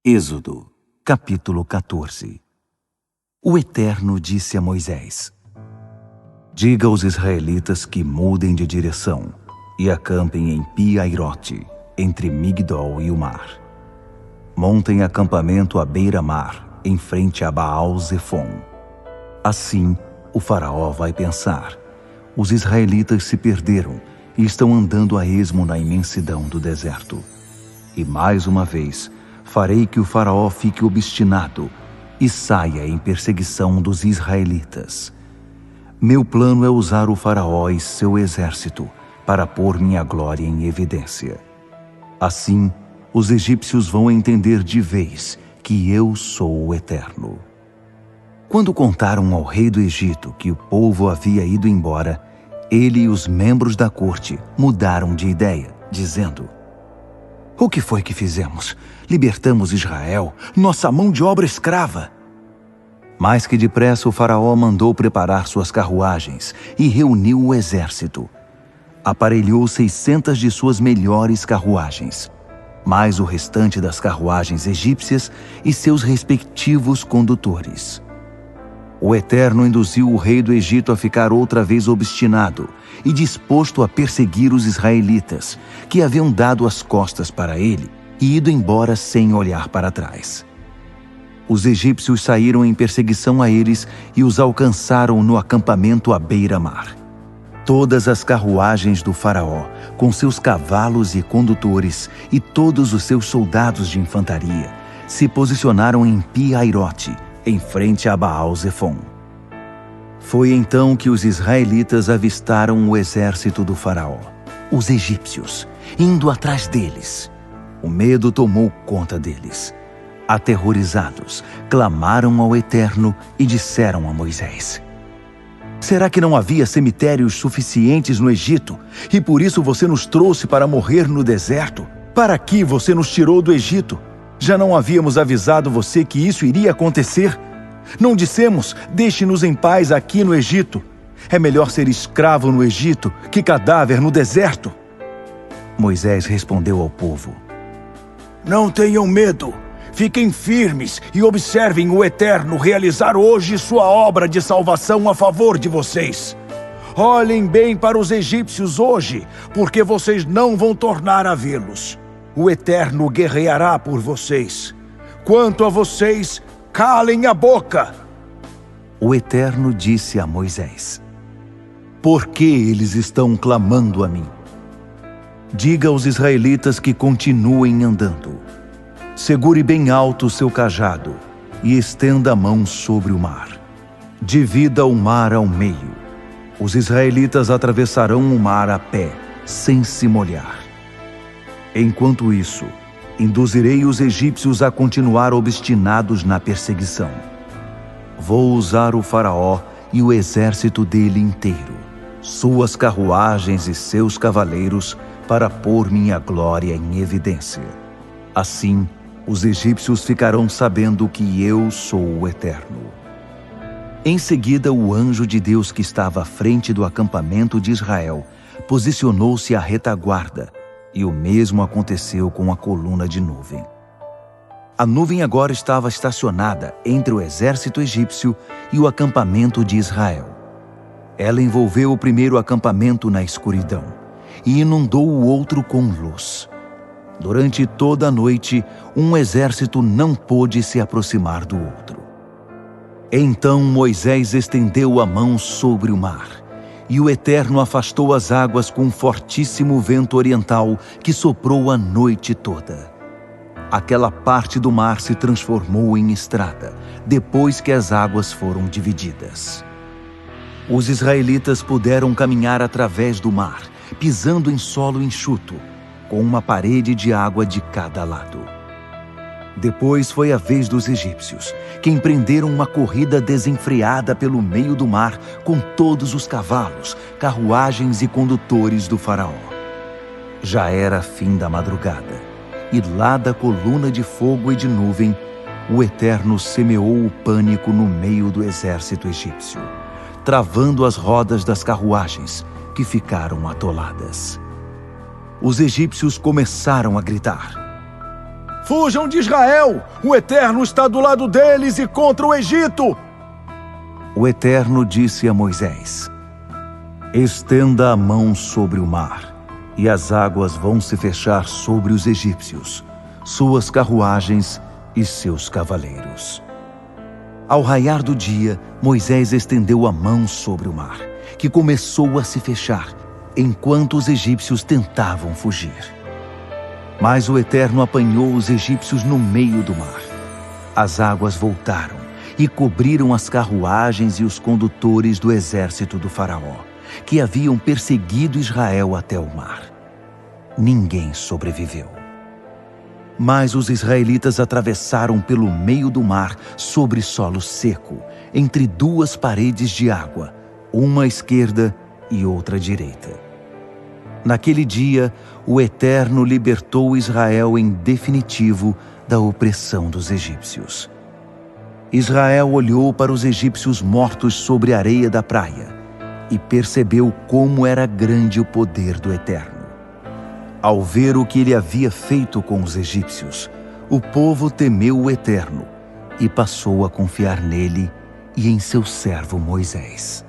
Êxodo, capítulo 14. O Eterno disse a Moisés: Diga aos israelitas que mudem de direção e acampem em Pi-Hairote, entre Migdol e o mar. Montem acampamento à beira-mar, em frente a Baal-Zefon. Assim, o faraó vai pensar: os israelitas se perderam e estão andando a esmo na imensidão do deserto. E mais uma vez, farei que o faraó fique obstinado e saia em perseguição dos israelitas. Meu plano é usar o faraó e seu exército para pôr minha glória em evidência. Assim, os egípcios vão entender de vez que eu sou o Eterno. Quando contaram ao rei do Egito que o povo havia ido embora, ele e os membros da corte mudaram de ideia, dizendo: O que foi que fizemos? Libertamos Israel, nossa mão de obra escrava. Mais que depressa o faraó mandou preparar suas carruagens e reuniu o exército. Aparelhou 600 de suas melhores carruagens, mais o restante das carruagens egípcias e seus respectivos condutores. O Eterno induziu o rei do Egito a ficar outra vez obstinado e disposto a perseguir os israelitas, que haviam dado as costas para ele e ido embora sem olhar para trás. Os egípcios saíram em perseguição a eles e os alcançaram no acampamento à beira-mar. Todas as carruagens do faraó, com seus cavalos e condutores, e todos os seus soldados de infantaria, se posicionaram em Pi-Hairote, em frente a Baal-Zefon. Foi então que os israelitas avistaram o exército do faraó, os egípcios, indo atrás deles. O medo tomou conta deles. Aterrorizados, clamaram ao Eterno e disseram a Moisés: Será que não havia cemitérios suficientes no Egito, e por isso você nos trouxe para morrer no deserto? Para que você nos tirou do Egito? Já não havíamos avisado você que isso iria acontecer? Não dissemos: deixe-nos em paz aqui no Egito? É melhor ser escravo no Egito que cadáver no deserto. Moisés respondeu ao povo: Não tenham medo. Fiquem firmes e observem o Eterno realizar hoje sua obra de salvação a favor de vocês. Olhem bem para os egípcios hoje, porque vocês não vão tornar a vê-los. O Eterno guerreará por vocês. Quanto a vocês, calem a boca. O Eterno disse a Moisés: Por que eles estão clamando a mim? Diga aos israelitas que continuem andando. Segure bem alto o seu cajado e estenda a mão sobre o mar. Divida o mar ao meio. Os israelitas atravessarão o mar a pé, sem se molhar. Enquanto isso, induzirei os egípcios a continuar obstinados na perseguição. Vou usar o faraó e o exército dele inteiro, suas carruagens e seus cavaleiros, para pôr minha glória em evidência. Assim, os egípcios ficarão sabendo que eu sou o Eterno. Em seguida, o anjo de Deus que estava à frente do acampamento de Israel posicionou-se à retaguarda, e o mesmo aconteceu com a coluna de nuvem. A nuvem agora estava estacionada entre o exército egípcio e o acampamento de Israel. Ela envolveu o primeiro acampamento na escuridão e inundou o outro com luz. Durante toda a noite, um exército não pôde se aproximar do outro. Então Moisés estendeu a mão sobre o mar, e o Eterno afastou as águas com um fortíssimo vento oriental que soprou a noite toda. Aquela parte do mar se transformou em estrada, depois que as águas foram divididas. Os israelitas puderam caminhar através do mar, pisando em solo enxuto, com uma parede de água de cada lado. Depois foi a vez dos egípcios, que empreenderam uma corrida desenfreada pelo meio do mar com todos os cavalos, carruagens e condutores do faraó. Já era fim da madrugada, e lá da coluna de fogo e de nuvem, o Eterno semeou o pânico no meio do exército egípcio, travando as rodas das carruagens, que ficaram atoladas. Os egípcios começaram a gritar: Fujam de Israel! O Eterno está do lado deles e contra o Egito! O Eterno disse a Moisés: Estenda a mão sobre o mar, e as águas vão se fechar sobre os egípcios, suas carruagens e seus cavaleiros. Ao raiar do dia, Moisés estendeu a mão sobre o mar, que começou a se fechar, enquanto os egípcios tentavam fugir. Mas o Eterno apanhou os egípcios no meio do mar. As águas voltaram e cobriram as carruagens e os condutores do exército do faraó, que haviam perseguido Israel até o mar. Ninguém sobreviveu. Mas os israelitas atravessaram pelo meio do mar sobre solo seco, entre duas paredes de água, uma à esquerda e outra à direita. Naquele dia, o Eterno libertou Israel em definitivo da opressão dos egípcios. Israel olhou para os egípcios mortos sobre a areia da praia e percebeu como era grande o poder do Eterno. Ao ver o que ele havia feito com os egípcios, o povo temeu o Eterno e passou a confiar nele e em seu servo Moisés.